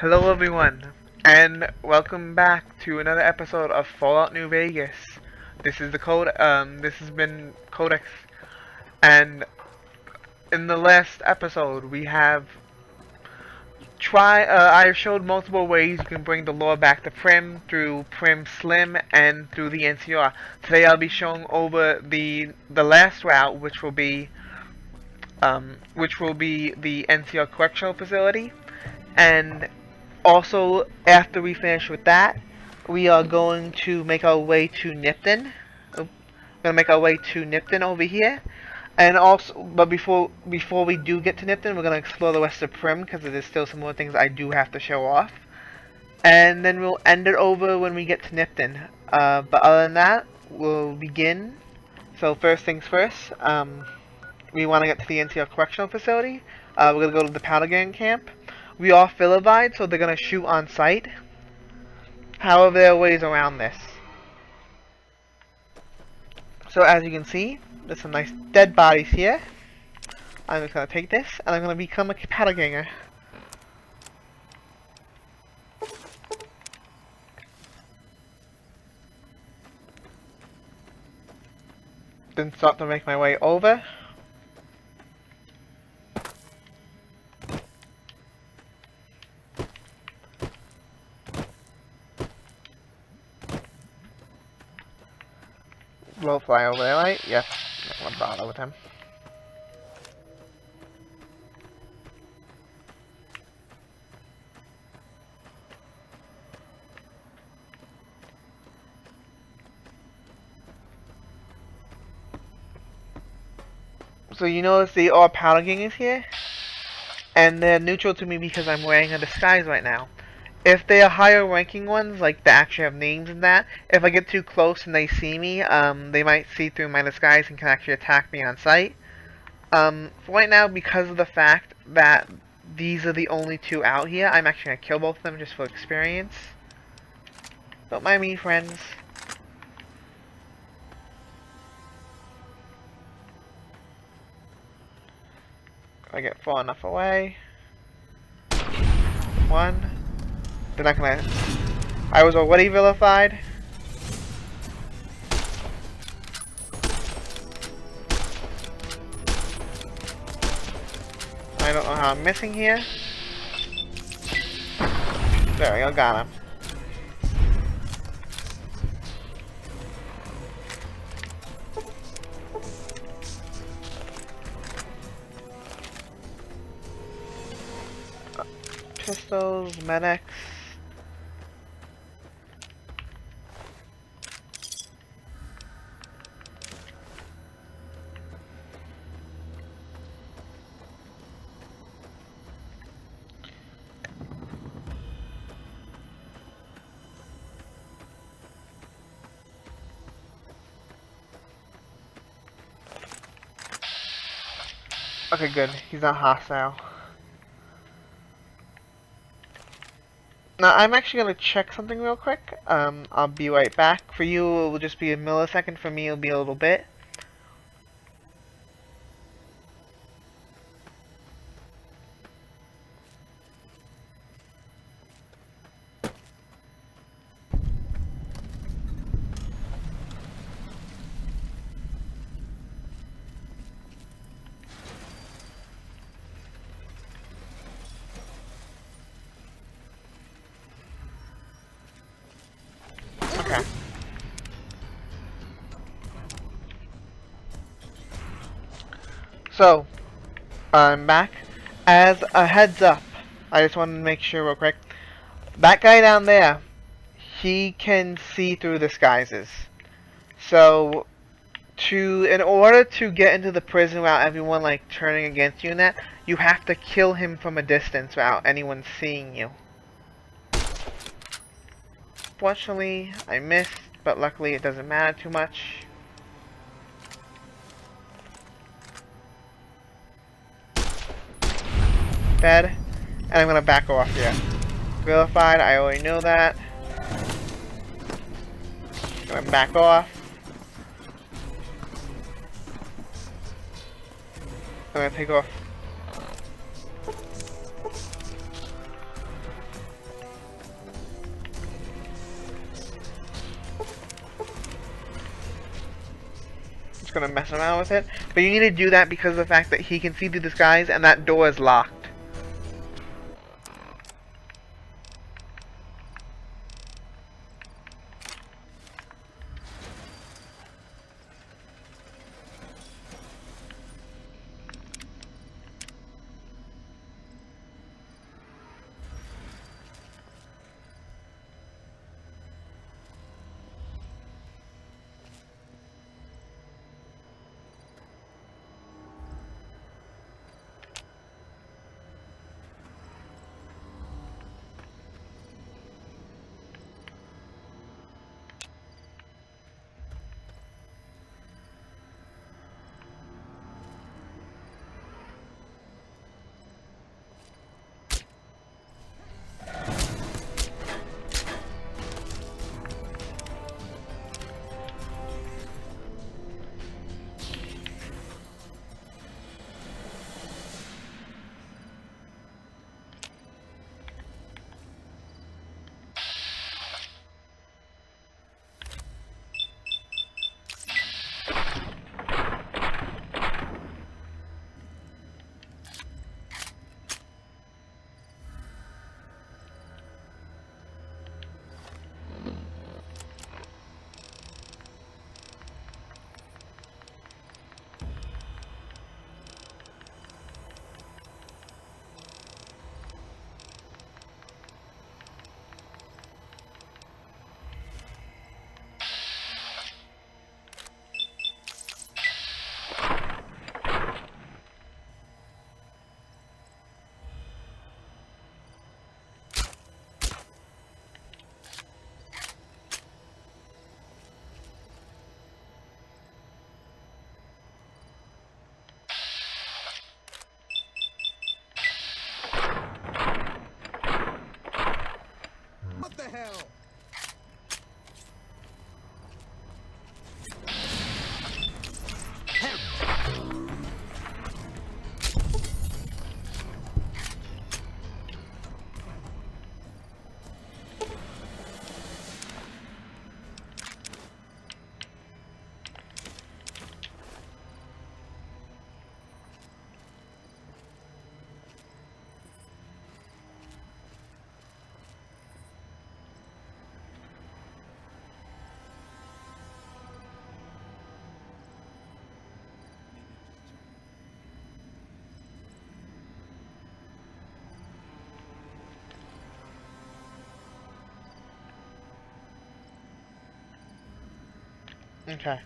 Hello everyone, and welcome back to another episode of Fallout New Vegas. This is the code. This has been Codex, and in the last episode we have I showed multiple ways you can bring the lore back to Prim through Prim Slim and through the NCR. Today I'll be showing over the last route, which will be the NCR correctional facility, and also, after we finish with that, we are going to make our way to Nipton. We're gonna make our way to Nipton over here, and also, but before we do get to Nipton, we're gonna explore the rest of Prim because there's still some more things I do have to show off, and then we'll end it over when we get to Nipton. But other than that, we'll begin. So first things first, we want to get to the NCR correctional facility. We're gonna go to the powder gang camp. We are vilified, so they're gonna shoot on sight. However, there are ways around this. So as you can see, there's some nice dead bodies here. I'm just gonna take this, and I'm gonna become a powder ganger. Then start to make my way over. We'll fly over there, right? Yes. Not gonna bother with him. So you notice the all powder gang is here? And they're neutral to me because I'm wearing a disguise right now. If they are higher ranking ones, like they actually have names and that, if I get too close and they see me, they might see through my disguise and can actually attack me on sight. For right now, because of the fact that these are the only two out here, I'm actually going to kill both of them just for experience. Don't mind me, friends. I get far enough away. One. They're not gonna. I was already vilified. I don't know how I'm missing here. There we go, got him. Pistols, medics. Okay, good. He's not hostile. Now, I'm actually going to check something real quick. I'll be right back. For you, it will just be a millisecond. For me, it'll be a little bit. Okay. So, I'm back. As a heads up, I just wanted to make sure real quick. That guy down there, he can see through disguises. So, in order to get into the prison without everyone like turning against you and that, you have to kill him from a distance without anyone seeing you. Fortunately, I missed, but luckily it doesn't matter too much. Dead. And I'm gonna back off here. Vilified, I already know that. Gonna back off. I'm gonna take off. just gonna mess around with it. But you need to do that because of the fact that he can see through the skies and that door is locked. What the hell? Okay.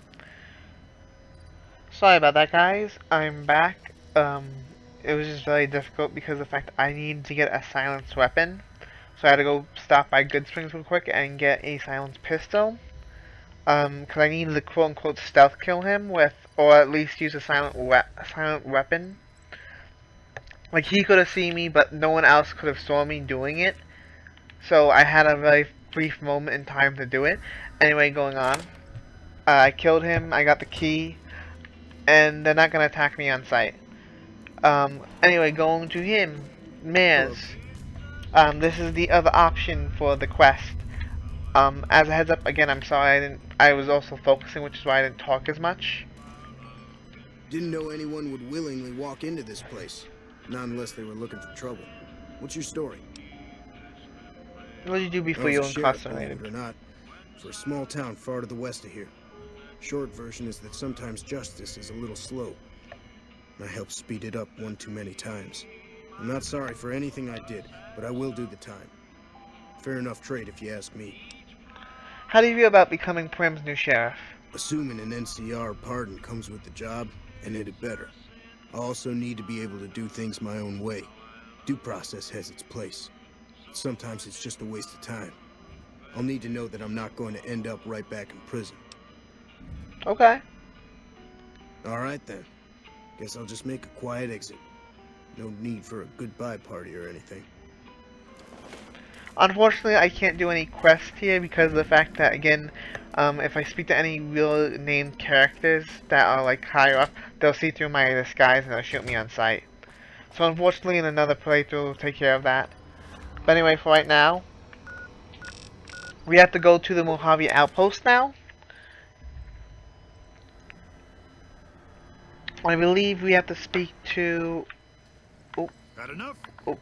Sorry about that, guys. I'm back. It was just very difficult because of the fact I needed to get a silenced weapon. So I had to go stop by Goodsprings real quick and get a silenced pistol. Cause I needed to quote-unquote stealth kill him with, or at least use a silent weapon. Like, he could have seen me, but no one else could have saw me doing it. So I had a very brief moment in time to do it. Anyway, going on. I killed him, I got the key, and they're not gonna attack me on sight. Anyway, going to him, Maz. This is the other option for the quest. As a heads up, again, I'm sorry I was also focusing, which is why I didn't talk as much. Didn't know anyone would willingly walk into this place. Not unless they were looking for trouble. What's your story? What did you do before you were incarcerated? Or not, for a small town far to the west of here. Short version is that sometimes justice is a little slow. I helped speed it up one too many times. I'm not sorry for anything I did, but I will do the time. Fair enough trade if you ask me. How do you feel about becoming Prim's new sheriff? Assuming an NCR pardon comes with the job, and it better. I also need to be able to do things my own way. Due process has its place. Sometimes it's just a waste of time. I'll need to know that I'm not going to end up right back in prison. Okay. Alright then. Guess I'll just make a quiet exit. No need for a goodbye party or anything. Unfortunately, I can't do any quests here because of the fact that, again, if I speak to any real named characters that are, like, higher up, they'll see through my disguise and they'll shoot me on sight. So unfortunately, in another playthrough, we'll take care of that. But anyway, for right now, we have to go to the Mojave Outpost now. I believe we have to speak to... Oh, Got enough? oh.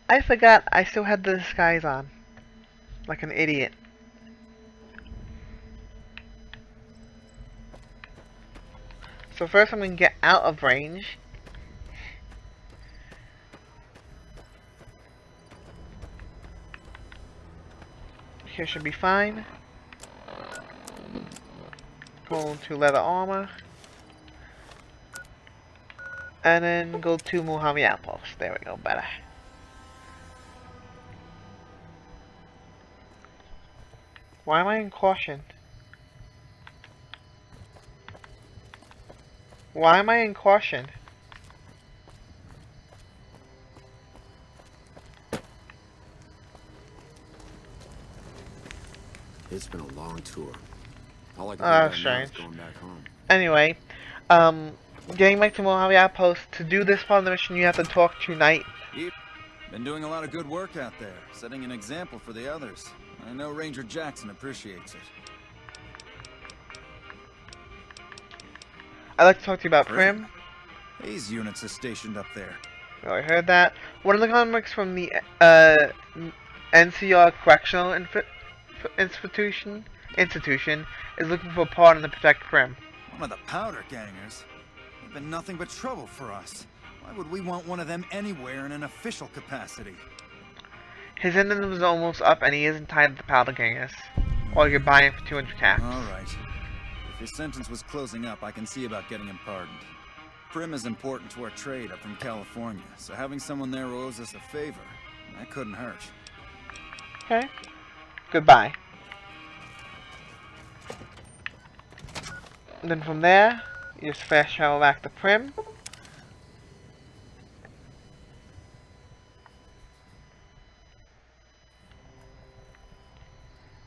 I forgot I still had the disguise on. Like an idiot. So first I'm going to get out of range. Here should be fine. Go to leather armor. And then go to Mojave Outpost. There we go, better. Why am I in caution? Why am I in caution? It's been a long tour. All I can Oh, think about now strange. is going back home. Anyway, getting back to Mojave Outpost, to do this part of the mission you have to talk to Knight. Yep. Been doing a lot of good work out there, setting an example for the others. I know Ranger Jackson appreciates it. I'd like to talk to you about Prim. These units are stationed up there. Oh, I heard that. One of the comics from the NCR Correctional Institution is looking for a partner to protect Prim. One of the powder gangers. They've been nothing but trouble for us. Why would we want one of them anywhere in an official capacity? His sentence was almost up and he isn't tied to the powder gangers. Or you're buying for 200 caps. Alright. If his sentence was closing up, I can see about getting him pardoned. Prim is important to our trade up from California, so having someone there who owes us a favor, that couldn't hurt. Okay. Goodbye. And then from there, you just fast travel back to Prim.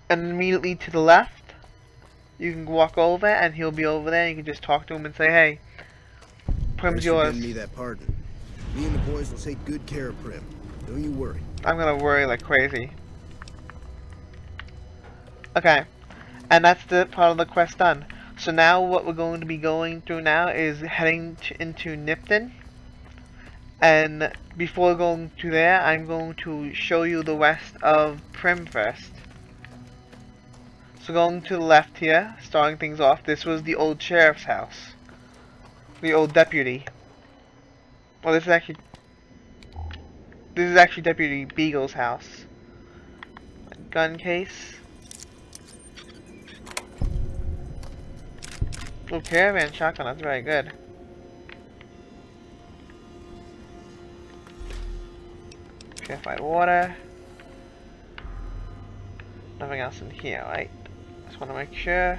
And immediately to the left, you can walk over and he'll be over there. You can just talk to him and say, hey, Prim's Thanks for yours. getting me that pardon. Me and the boys will take good care of Prim. Don't you worry. I'm gonna worry like crazy. Okay, and that's the part of the quest done. So now what we're going to be going through now is heading into Nipton. And before going to there, I'm going to show you the rest of Prim first. So going to the left here, starting things off, this was the old sheriff's house. The old deputy. Well, this is actually Deputy Beagle's house. Gun case. Oh, caravan shotgun, that's very good. Purified water. Nothing else in here, right? Just want to make sure.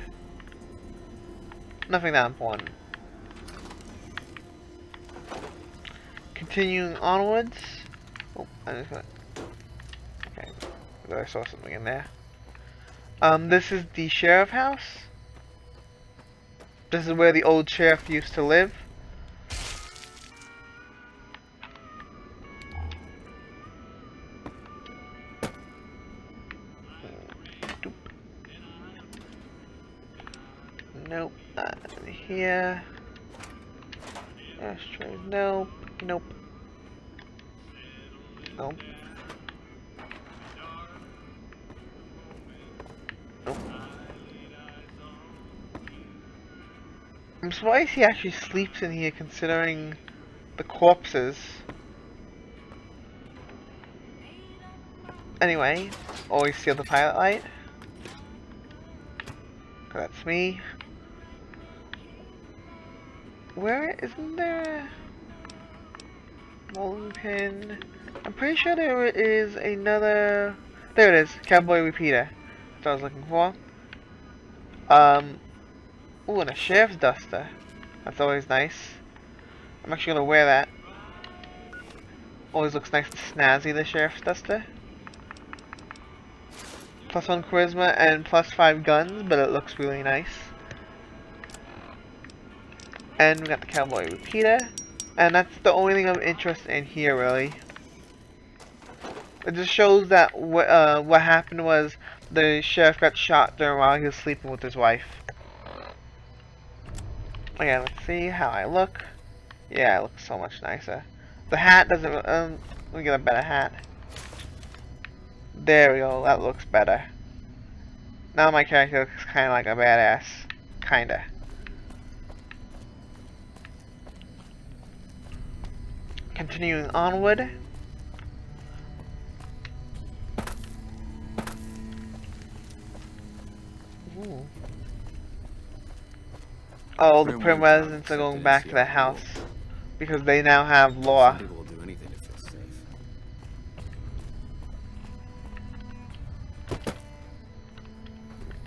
Nothing that important. Continuing onwards. Oh, I just got. Okay, I thought I saw something in there. This is the sheriff house. This is where the old sheriff used to live. Nope, not in here. Ashtrays, nope, nope. Nope. Nope. I'm surprised he actually sleeps in here considering the corpses. Anyway, always steal the pilot light. That's me. Where isn't there a molding pin? I'm pretty sure there is another. There it is, cowboy repeater. That's what I was looking for. Ooh, and a sheriff's duster. That's always nice. I'm actually gonna wear that. Always looks nice and snazzy, the sheriff's duster. +1 charisma and +5 guns, but it looks really nice. And we got the cowboy repeater. And that's the only thing of interest in here, really. It just shows that what happened was the sheriff got shot during while he was sleeping with his wife. Okay, let's see how I look. Yeah, I look so much nicer. The hat doesn't, let me get a better hat. There we go, that looks better. Now my character looks kinda like a badass. Kinda. Continuing onward. Ooh. Oh, the Prim residents are going back to the house because they now have law. Some people will do anything to feel safe.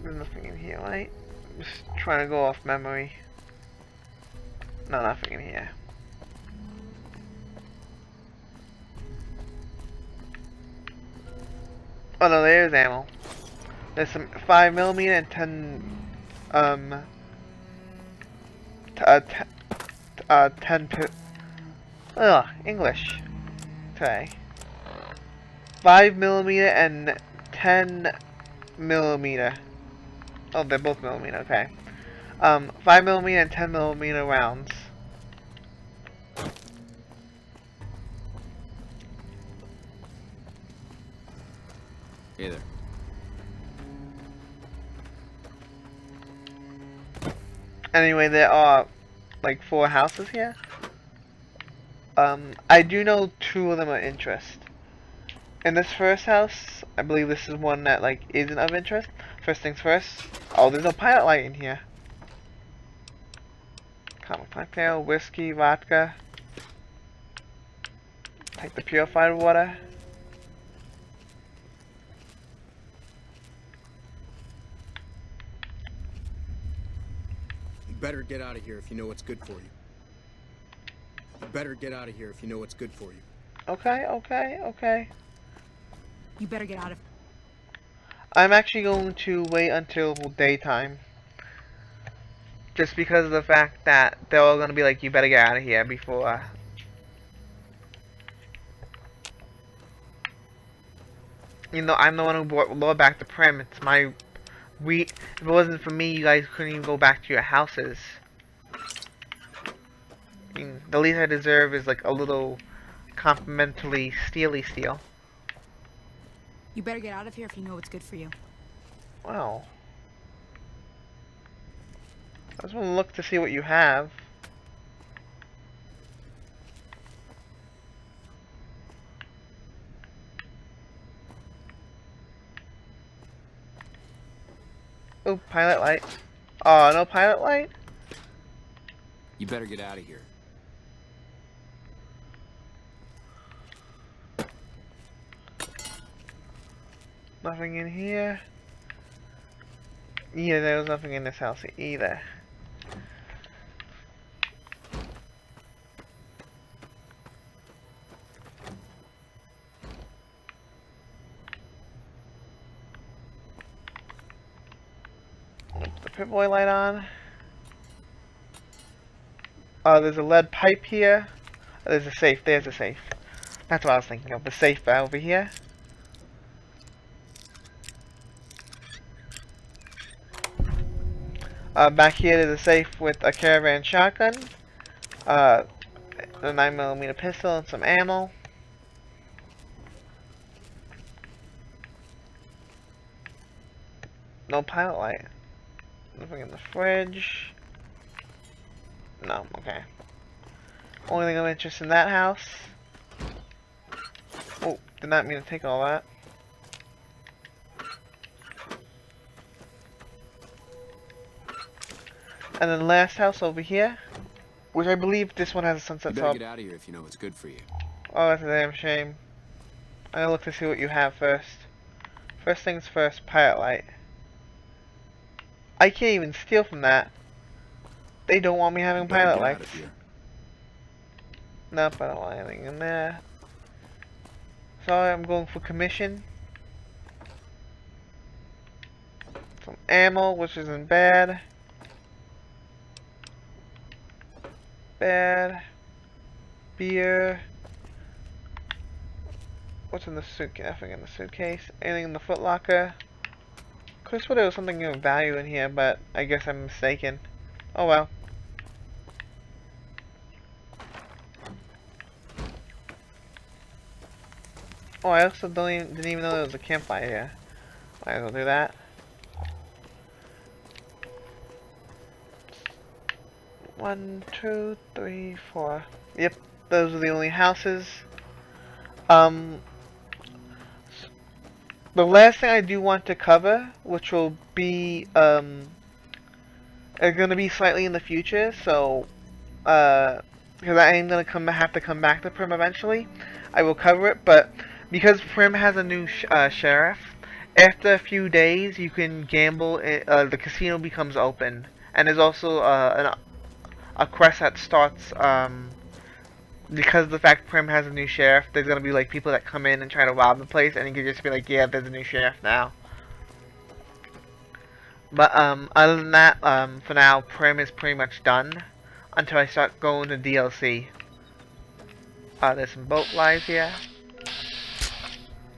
There's nothing in here, right? Just trying to go off memory. No, nothing in here. Oh no, there's ammo. There's some 5mm and 10 English today. 5mm and 10mm. Oh, they're both millimeter, okay. 5mm and 10mm rounds. Hey there. Anyway, there are like 4 houses here. I do know 2 of them are of interest. In this first house, I believe this is one that like isn't of interest. First things first. Oh, there's no pilot light in here. Comic cocktail, whiskey, vodka. Take the purified water. You better get out of here if you know what's good for you. You better get out of here if you know what's good for you. Okay, okay, okay. You better get out of. I'm actually going to wait until daytime. Just because of the fact that they're all going to be like, you better get out of here before. You know, I'm the one who brought law back to Prim. It's my. If it wasn't for me, you guys couldn't even go back to your houses. I mean, the least I deserve is like a little complimentary steely steal. You better get out of here if you know what's good for you. Wow. I just want to look to see what you have. Oh, pilot light. Oh, no pilot light? You better get out of here. Nothing in here. Yeah, there was nothing in this house either. Put the Pip-Boy light on. There's a lead pipe here. There's a safe. There's a safe. That's what I was thinking of. The safe over here. Back here there's a safe with a caravan shotgun, a 9mm pistol, and some ammo. No pilot light. Nothing in the fridge. No, okay. Only thing of interest in that house. Oh, did not mean to take all that. And then last house over here, which I believe this one has a sunset You better sub. get out of here if you know what's good for you. Oh, that's a damn shame. I'm gonna look to see what you have first. First things first, pilot light. I can't even steal from that. They don't want me having You better pilot get out lights. of here. Nope, I don't want anything in there. So I'm going for commission. Some ammo, which isn't bad. Bad. Beer. What's in the suitcase? Nothing in the suitcase. Anything in the footlocker? Could have sworn there was something of value in here, but I guess I'm mistaken. Oh well. Oh, I also didn't even know there was a campfire here. Might as well do that. One, two, three, four. Yep, those are the only houses. The last thing I do want to cover, which will be, is gonna be slightly in the future, so, because I am gonna have to come back to Prim eventually, I will cover it, but because Prim has a new sheriff, after a few days you can gamble, the casino becomes open, and there's also, a quest that starts, because of the fact Prim has a new sheriff, there's gonna be like people that come in and try to rob the place, and you can just be like, yeah, there's a new sheriff now. But other than that, for now, Prim is pretty much done until I start going to DLC. There's some boat flies here.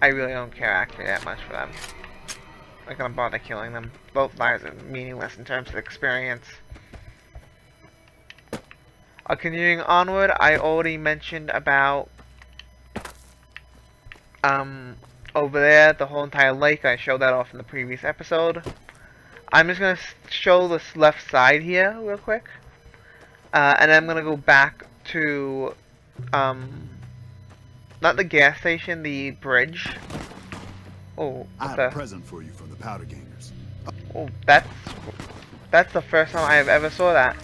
I really don't care actually that much for them. I'm not gonna bother killing them. Boat flies are meaningless in terms of experience. Continuing onward, I already mentioned about over there, the whole entire lake. I showed that off in the previous episode. I'm just gonna show this left side here real quick, and then I'm gonna go back to not the gas station, the bridge. Oh, I have a present for you from the Powder Gangers. Oh, that's the first time I have ever saw that.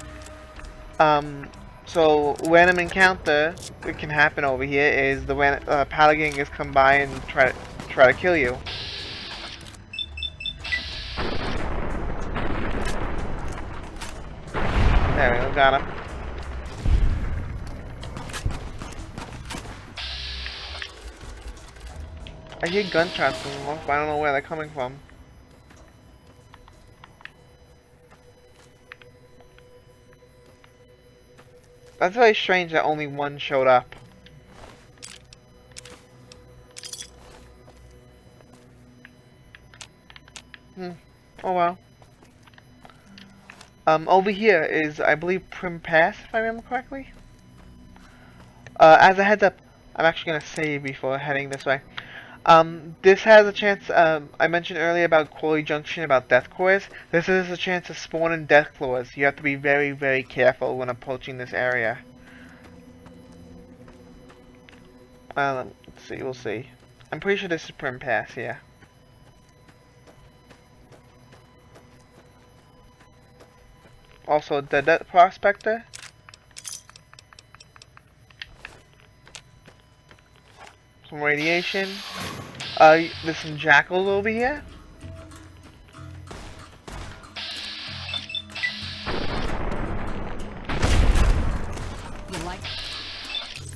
So random encounter that can happen over here is the Powder Gangers come by and try to kill you. There we go, got him. I hear gunshots from them, but I don't know where they're coming from. That's very strange that only one showed up. Oh well. Over here is, I believe, Prim Pass, if I remember correctly. As a heads up, I'm actually gonna save before heading this way. This has a chance, I mentioned earlier about Quarry Junction, about death cores. This is a chance to spawn in death claws. You have to be very, very careful when approaching this area. Let's see, we'll see. I'm pretty sure this is Prim Pass, yeah. Also, the Dead Prospector. Some radiation. There's some jackals over here. You like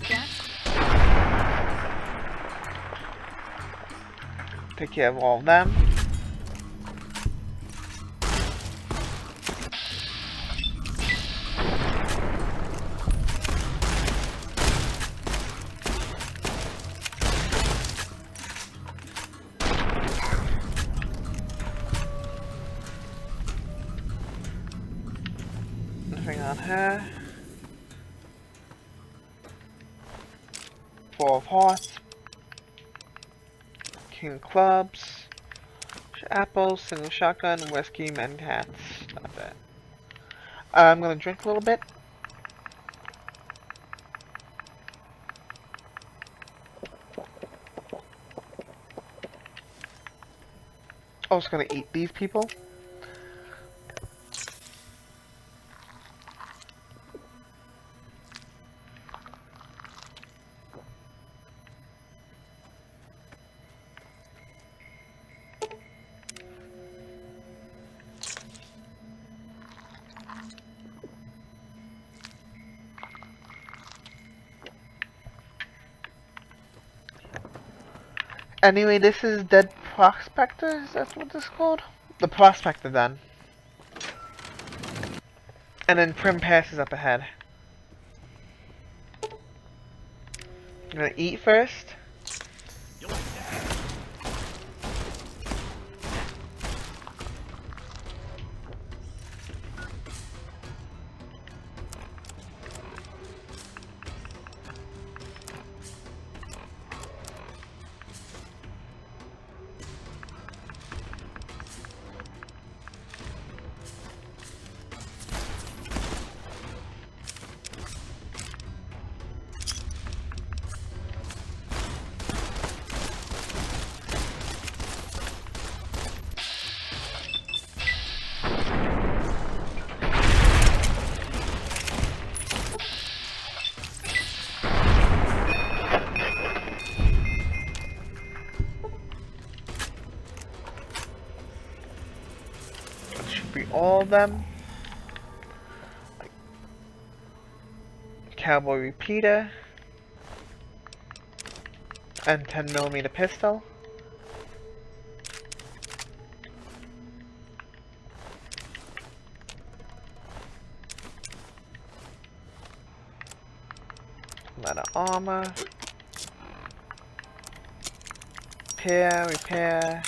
that? Take care of all of them. Nothing on her. 4 of hearts. King of clubs. Apples, single shotgun, whiskey, men hats. Not bad. I'm gonna drink a little bit. I was gonna eat these people. Anyway, this is Dead Prospector, is that what this is called? The Prospector then. And then Prim Pass is up ahead. I'm gonna eat first. all of them. Cowboy repeater and 10mm pistol. Leather armor. Repair.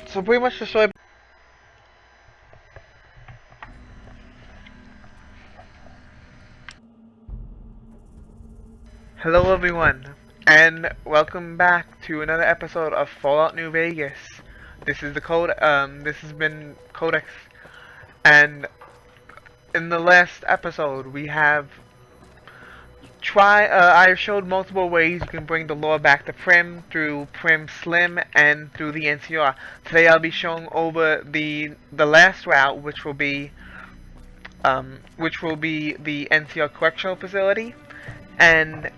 So pretty much the story. Hello everyone, and welcome back to another episode of Fallout New Vegas. This is the code. This has been Codex, and in the last episode we have I showed multiple ways you can bring the lore back to Prim through Prim Slim and through the NCR. Today I'll be showing over the last route, which will be the NCR correctional facility, and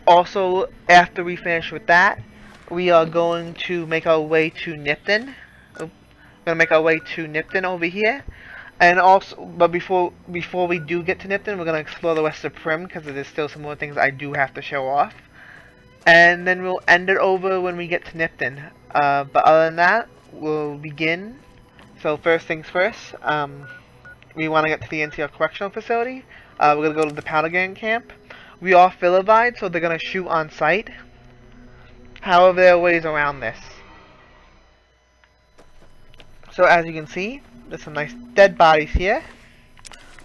also after we finish with that, we are going to make our way to Nipton. We're gonna make our way to Nipton over here. And also, but before we do get to Nipton, we're gonna explore the rest of Prim because there's still some more things I do have to show off. And then we'll end it over when we get to Nipton. But other than that, we'll begin. So first things first, we want to get to the NCR correctional facility. We're gonna go to the powder gang camp. We are vilified, so they're gonna shoot on sight. However, there are ways around this. So as you can see, there's some nice dead bodies here.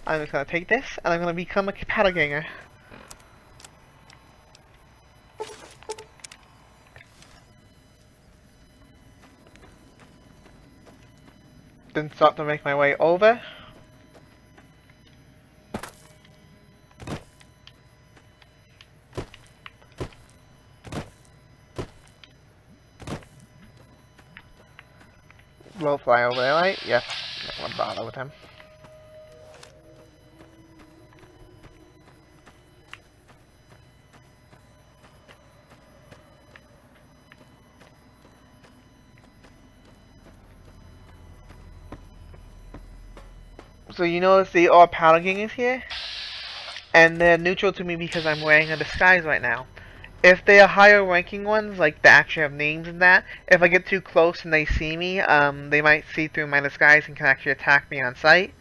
I'm just gonna take this, and I'm gonna become a powder ganger. Then start to make my way over. We'll fly over there, right? Yep. Not gonna bother with him. So you notice the all powder gang is here? And they're neutral to me because I'm wearing a disguise right now. If they are higher ranking ones, like they actually have names and that, if I get too close and they see me, they might see through my disguise and can actually attack me on sight.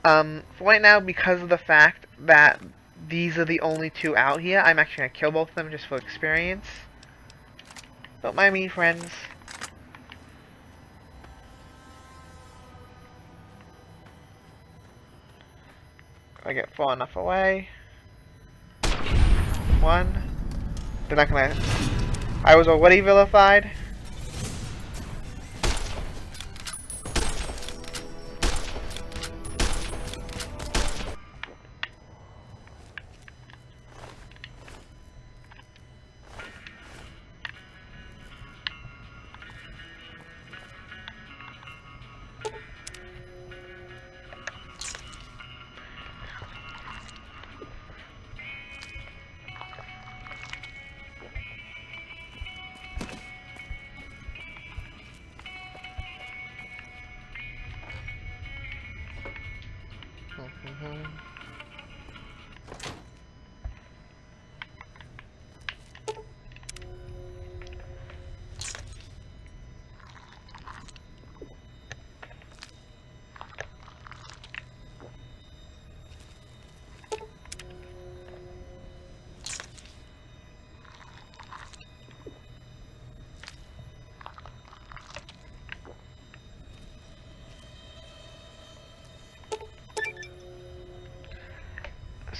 For right now, because of the fact that these are the only two out here, I'm actually going to kill both of them just for experience. Don't mind me, friends. I get far enough away. One. They're not gonna. I was already vilified.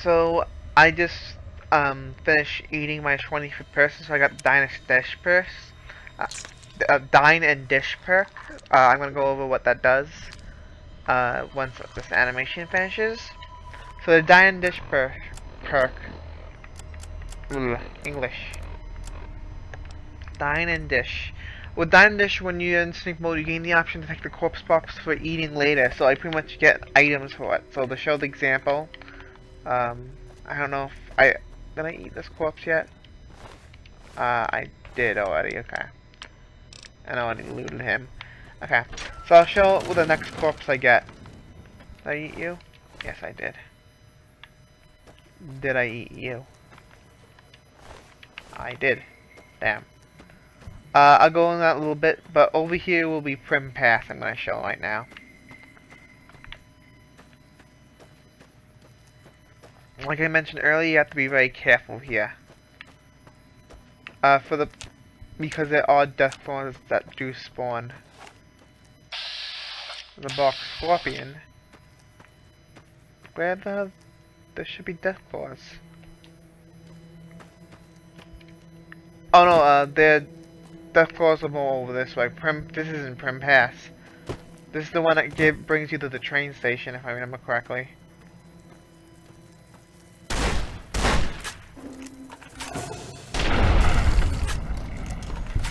So I just finished eating my 25th person, so I got Dine and Dish perk. Dine and Dish perk. I'm gonna go over what that does once this animation finishes. So the Dine and Dish perk. English. Dine and dish. With dine and dish, when you're in sneak mode, you gain the option to take the corpse box for eating later. So I pretty much get items for it. So to show the example, I don't know if did I eat this corpse yet? I did already. Okay. And I already looted him. Okay. So I'll show what the next corpse I get. Did I eat you? Yes, I did. Did I eat you? I did. Damn. I'll go in that a little bit, but over here will be Prim Pass I'm going to show right now. Like I mentioned earlier, you have to be very careful here. Because there are death spawns that do spawn. The box scorpion. Where there should be death claws. Oh no, the death claws are more over this way. This isn't Prim Pass. This is the one that brings you to the train station, if I remember correctly.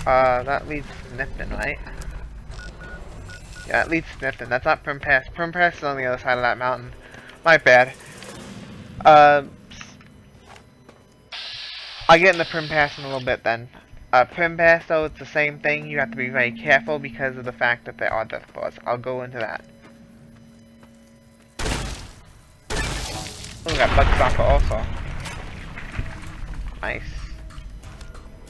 That leads to Nipton, right? Yeah, it leads to Nipton. That's not Prim Pass. Prim Pass is on the other side of that mountain. My bad. I'll get into Prim Pass in a little bit then. Prim Pass, though, it's the same thing. You have to be very careful because of the fact that there are death claws. I'll go into that. Oh, we got Bug Stomper also. Nice.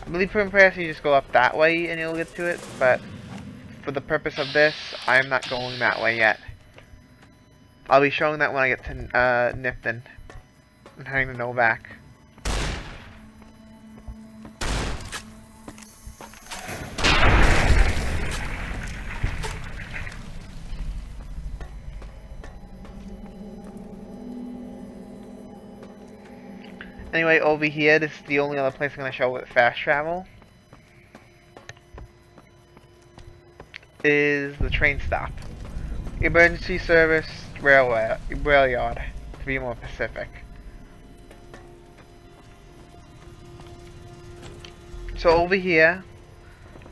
I believe Prim Pass, you just go up that way and you'll get to it, but for the purpose of this, I'm not going that way yet. I'll be showing that when I get to Nipton. I'm heading to Novak. Anyway, over here, this is the only other place I'm going to show with fast travel. Is the train stop. Emergency service rail yard, to be more specific. So over here,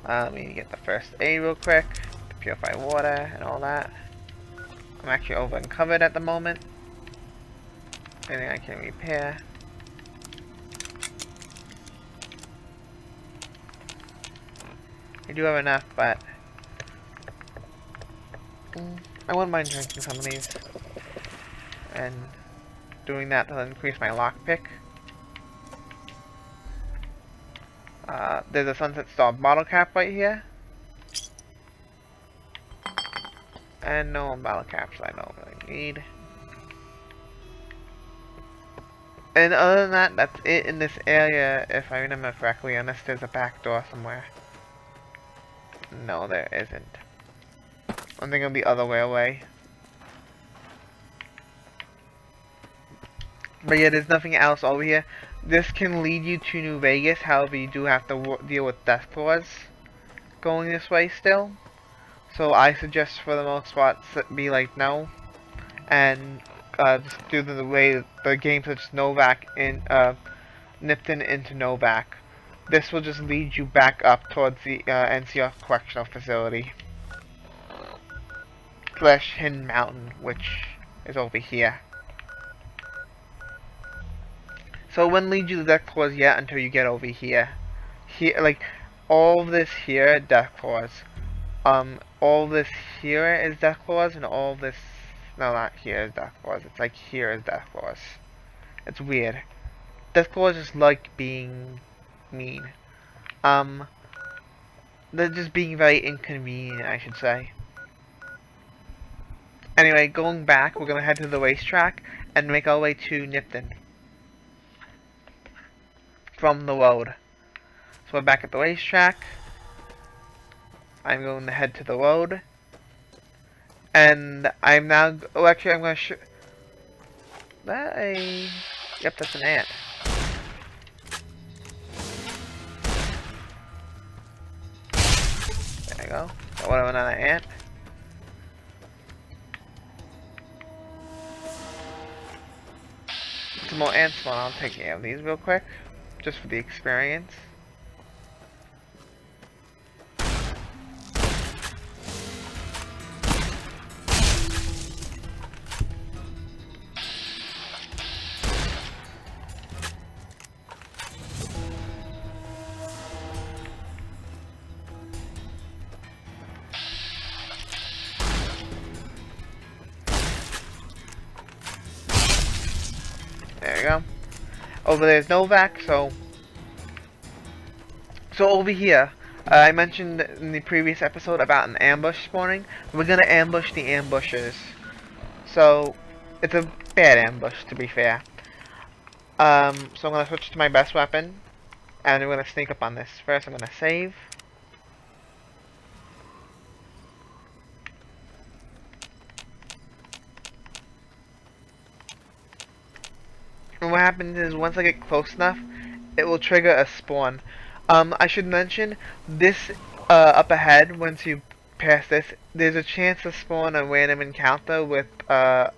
let me get the first aid real quick, to purify water and all that. I'm actually over and covered at the moment. Anything I can repair. I do have enough, but I wouldn't mind drinking some of these and doing that to increase my lockpick. There's a Sunset Star bottle cap right here, and no bottle caps I don't really need. And other than that, that's it in this area, if I remember correctly, unless there's a back door somewhere. No, there isn't. I'm thinking the other way away. But yeah, there's nothing else over here. This can lead you to New Vegas, however you do have to deal with death claws going this way still. So I suggest for the most part, be like no. And just do the way the game puts Novak in, Nipton into Novak. This will just lead you back up towards the NCR Correctional Facility. / Hidden Mountain, which is over here. So it wouldn't lead you to death claws yet until you get over here. Here, like, all of this here, death claws. All this here is death claws, and all this, no, not here is death claws. It's like here is death claws. It's weird. Death claws just like being mean. They're just being very inconvenient, I should say. Anyway, going back, we're gonna head to the racetrack and make our way to Nipton from the road. So we're back at the racetrack. I'm going to head to the road, and I'm now. Oh, actually, I'm gonna show. Yep, that's an ant. There you go. Got one of another ant. Some more ants spawn. I'll take care of these real quick, just for the experience. over there's Novak, so over here, I mentioned in the previous episode about an ambush spawning. We're gonna ambush the ambushers. So, it's a bad ambush, to be fair. So I'm gonna switch to my best weapon, and we're gonna sneak up on this. First, I'm gonna save. And what happens is, once I get close enough, it will trigger a spawn. I should mention, this up ahead, once you pass this, there's a chance to spawn a random encounter with a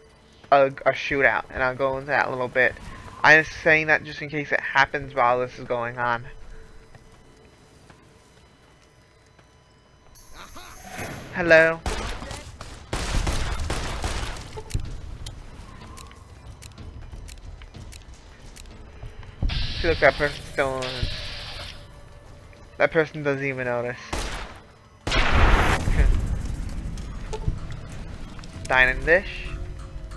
shootout, and I'll go into that in a little bit. I'm just saying that just in case it happens while this is going on. Hello. See, look, that person's still on. That person doesn't even notice. Dining dish.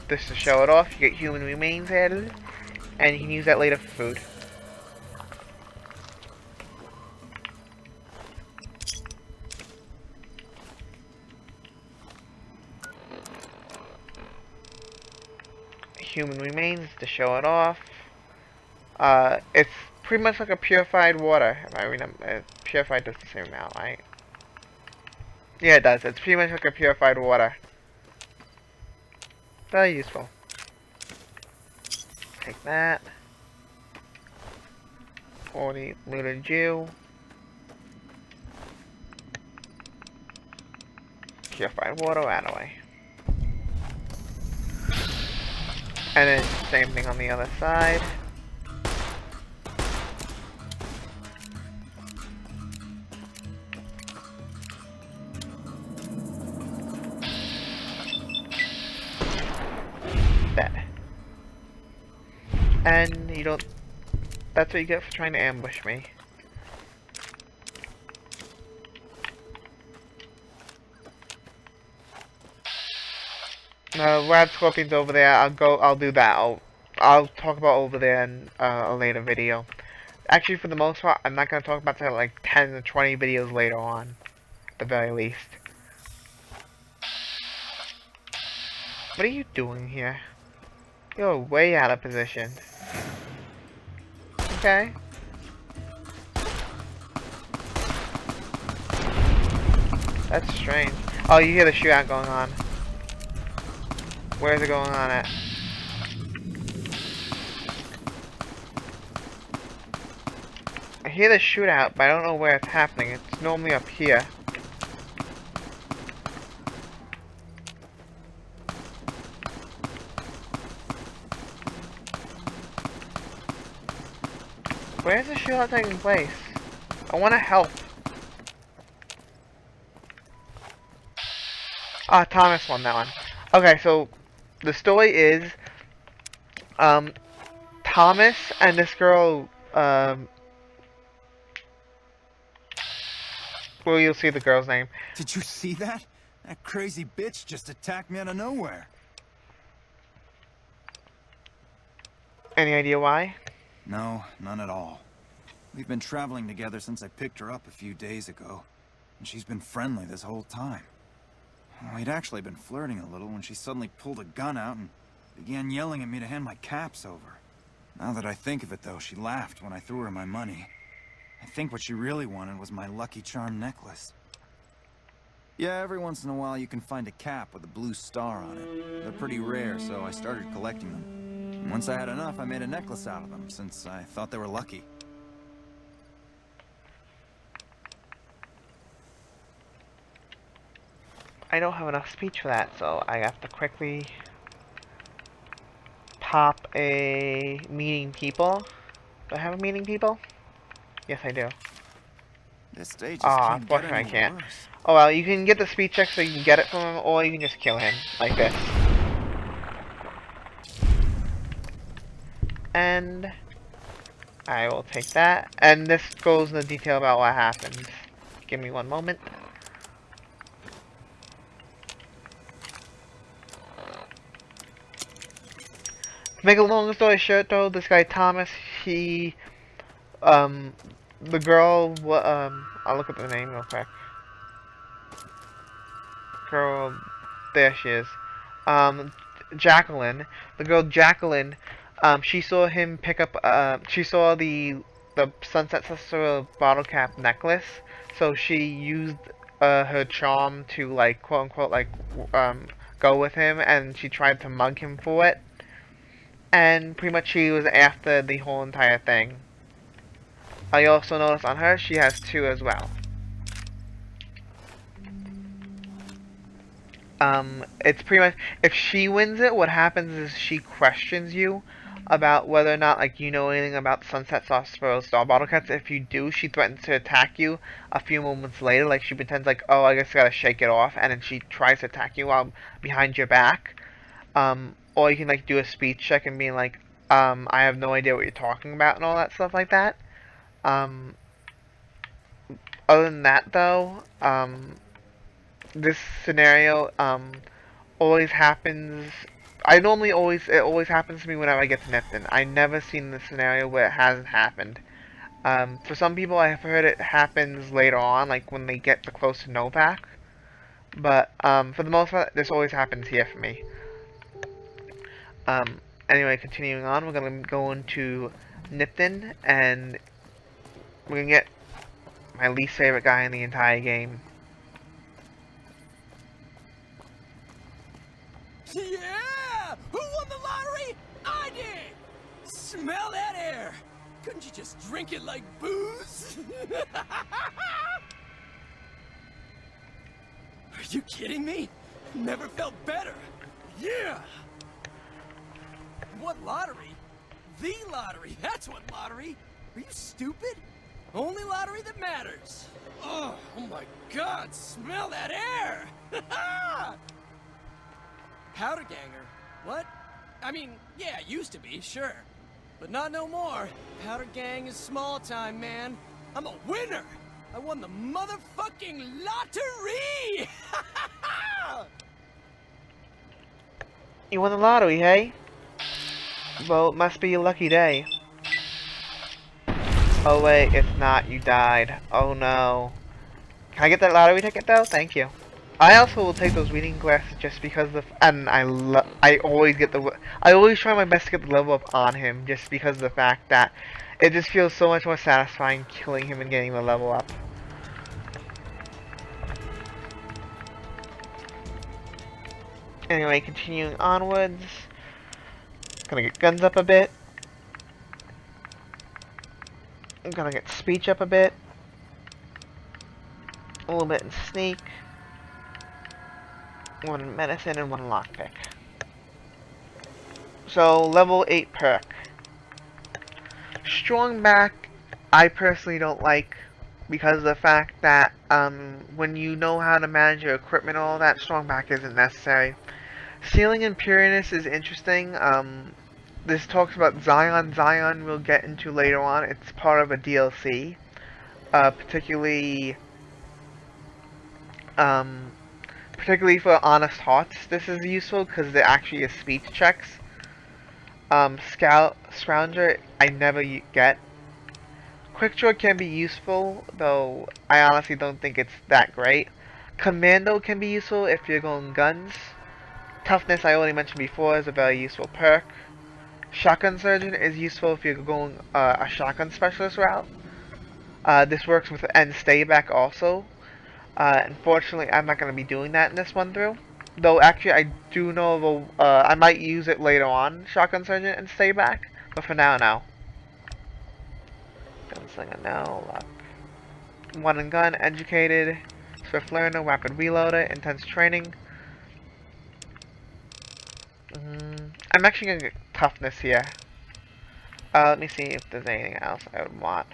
This to show it off. You get human remains added, and you can use that later for food. Human remains to show it off. It's pretty much like a purified water, if I remember. Purified does the same amount, right? Yeah, it does. It's pretty much like a purified water. Very useful. Take that. 40 looted Jew. Purified water right away. And then same thing on the other side. And you don't... That's what you get for trying to ambush me. Rad Scorpion's over there. I'll do that. I'll talk about over there in a later video. Actually, for the most part, I'm not gonna talk about that like 10 or 20 videos later on, at the very least. What are you doing here? You're way out of position. Okay. That's strange. Oh, you hear the shootout going on. Where's it going on at? I hear the shootout, but I don't know where it's happening. It's normally up here. Where's the shootout taking place? I want to help. Ah, Thomas won that one. Okay, so the story is, Thomas and this girl, well, you'll see the girl's name. Did you see that? That crazy bitch just attacked me out of nowhere. Any idea why? No, none at all. We've been traveling together since I picked her up a few days ago, and she's been friendly this whole time. We'd actually been flirting a little when she suddenly pulled a gun out and began yelling at me to hand my caps over. Now that I think of it though, she laughed when I threw her my money. I think what she really wanted was my Lucky Charm necklace. Yeah, every once in a while you can find a cap with a blue star on it. They're pretty rare, so I started collecting them. And once I had enough, I made a necklace out of them, since I thought they were lucky. I don't have enough speech for that, so I have to quickly pop a meeting people. Do I have a meeting people? Yes, I do. This stage Ah, just keeps getting unfortunately I can't. worse. Oh well, you can get the speed check so you can get it from him, or you can just kill him, like this. And I will take that. And this goes into detail about what happened. Give me one moment. To make a long story short though, this guy Thomas, he, the girl, I'll look up the name real quick. Girl, there she is. Jacqueline, the girl Jacqueline, she saw him pick up, she saw the Sunset Sister bottle cap necklace, so she used, her charm to, like, quote unquote, like, go with him, and she tried to mug him for it. And pretty much she was after the whole entire thing. I also noticed on her, she has two as well. It's pretty much, if she wins it, what happens is she questions you about whether or not, like, you know anything about Sunset Star Star Bottle Cats. If you do, she threatens to attack you a few moments later, like, she pretends like, oh, I guess I gotta shake it off, and then she tries to attack you while behind your back. Or you can, like, do a speech check and be like, I have no idea what you're talking about, and all that stuff like that. Other than that, though, this scenario, always happens. It always happens to me whenever I get to Nipton. I never seen this scenario where it hasn't happened. For some people, I have heard it happens later on, like when they get close to Novak. But, for the most part, this always happens here for me. Anyway, continuing on, we're gonna go into Nipton, and we're gonna get my least favorite guy in the entire game. Yeah! Who won the lottery? I did! Smell that air! Couldn't you just drink it like booze? Are you kidding me? Never felt better. Yeah! What lottery? The lottery! That's what lottery! Are you stupid? Only lottery that matters. Oh my God! Smell that air! Powder ganger? What? I mean, yeah, used to be, sure. But not no more. Powder gang is small time, man. I'm a winner! I won the motherfucking lottery! You won the lottery, hey? Well, it must be a lucky day. Oh wait, it's not. You died. Oh no. Can I get that lottery ticket though? Thank you. I also will take those reading glasses just because and I always I always try my best to get the level up on him just because of the fact that it just feels so much more satisfying killing him and getting the level up. Anyway, continuing onwards. Gonna get guns up a bit. I'm gonna get speech up a bit. A little bit in sneak. One in medicine and one lockpick. So, level 8 perk. Strong back, I personally don't like because of the fact that when you know how to manage your equipment and all that, strong back isn't necessary. Sealing and Pureness is interesting. This talks about Zion. Zion we'll get into later on. It's part of a DLC. Particularly for Honest Hearts, this is useful because there actually is speech checks. Scrounger, I never get. Quickdraw can be useful, though I honestly don't think it's that great. Commando can be useful if you're going guns. Toughness, I already mentioned before, is a very useful perk. Shotgun Surgeon is useful if you're going a shotgun specialist route. This works with End Stay Back also. Unfortunately, I'm not going to be doing that in this one through. Though, actually, I do know of I might use it later on, Shotgun Surgeon and Stay Back. But for now, no. Gunslinger, no. One and Gun, Educated, Swift Learner, Rapid Reloader, Intense Training. I'm actually going to get Toughness here. Let me see if there's anything else I would want.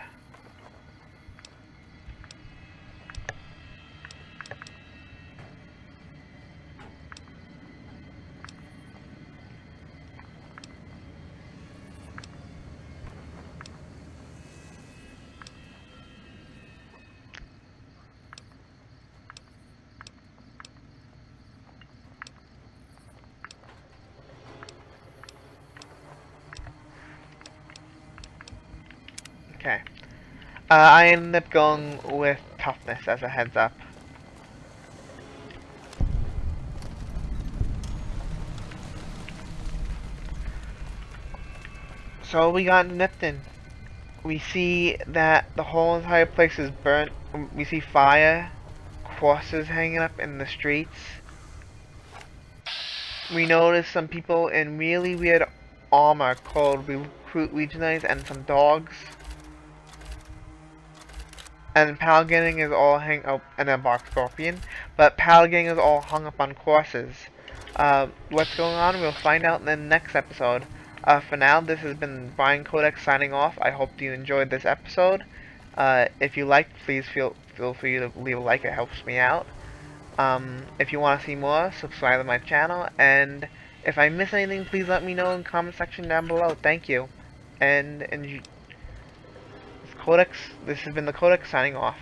Okay. I ended up going with toughness as a heads up. So we got Nipton. We see that the whole entire place is burnt. We see fire, crosses hanging up in the streets. We notice some people in really weird armor called Recruit Legionnaires and some dogs. And Paladin is all hang up, and a box scorpion. But Paladin is all hung up on crosses. What's going on? We'll find out in the next episode. For now, this has been Brian.Codex signing off. I hope you enjoyed this episode. If you liked, please feel free to leave a like. It helps me out. If you want to see more, subscribe to my channel. And if I miss anything, please let me know in the comment section down below. Thank you. And Codex. This has been the Codex signing off.